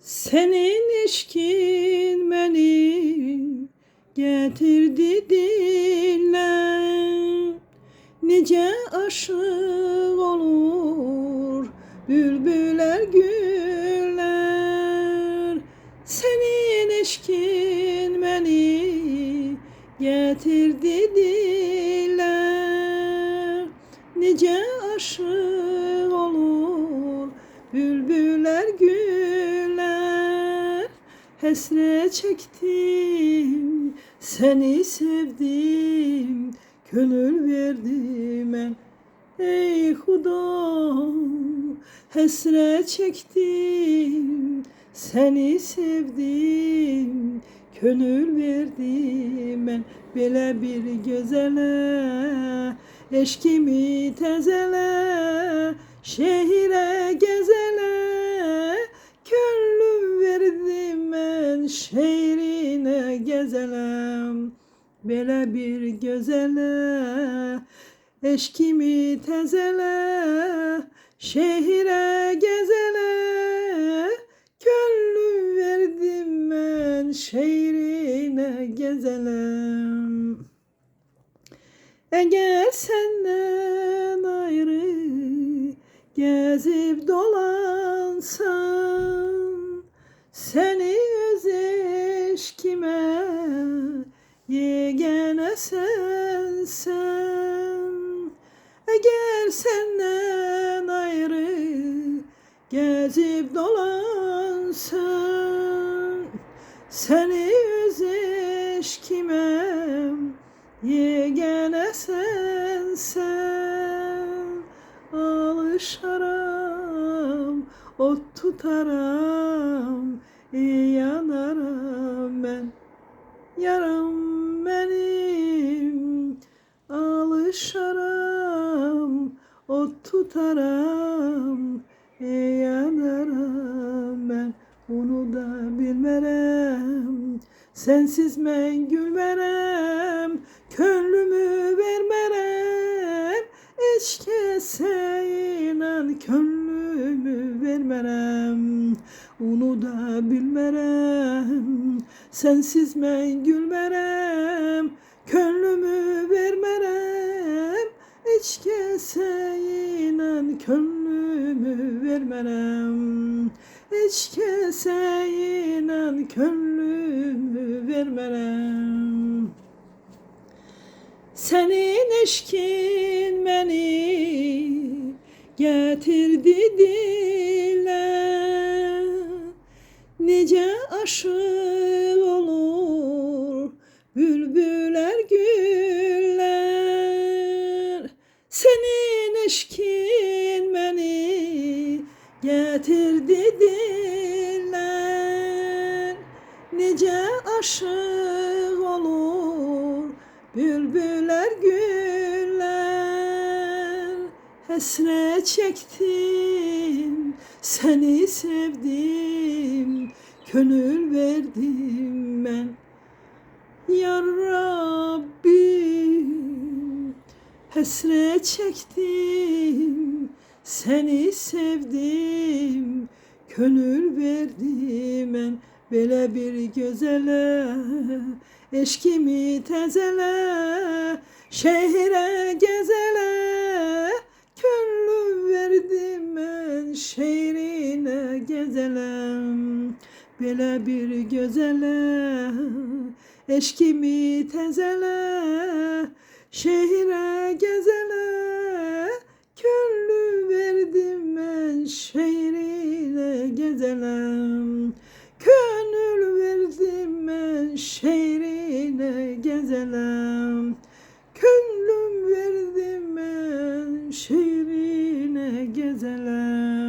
Senin eşkin beni getirdi dile. Nice aşık olur bülbüller güller. Senin eşkin beni getirdi dile. Nice aşık olur bülbüller güller. Hasret çektim, seni sevdim, gönül verdim ben. Ey Huda, hasret çektim, seni sevdim, gönül verdim ben. Belə bir gözele, eşkimi tezele, şehire gezele, gönlüm verdim ben, şehrine gezelem. Belə bir gözele, eşkimi tezele, şehire gezele, gönlüm verdim ben, şehrine gezelem. Eğer senden ayrı gezip dolansam, seni öz eşkime yegane sensen. Eğer senden ayrı gezip dolansam, seni öz eşkime yegane sensen. Alışaram, ot tutaram, yanarım ben, yaram benim. Alışaram, ot tutaram, yanarım ben. Onu da bilmerem, sensiz ben gülmerem, gönlümü vermerem, hiç kese inan gönlümü vermerem. Onu da bilmerem, sensiz ben gülmerem, gönlümü vermerem, hiç kese inan gönlümü vermerem, hiç kese inan gönlümü vermerem. Senin eşkin beni getirdi dile. Nice aşık olur bülbüller güller. Senin eşkin beni getirdi diller. Nice aşık olur bülbüller güller. Hasret çektim, seni sevdim, gönül verdim ben. Ya Rabbi, hasret çektim, seni sevdim, gönül verdim ben. Belə bir gözele, eşkimi tezele, şehre gezele, gönlüm verdim ben, şehrine gezelem. Belə bir gözele, eşkimi tezele, şehre gezele, gönlüm verdim ben, şehrine gezelem. Gönül verdim ben, şehrine gezelem. Gönlüm verdim ben, şehrine gezelem.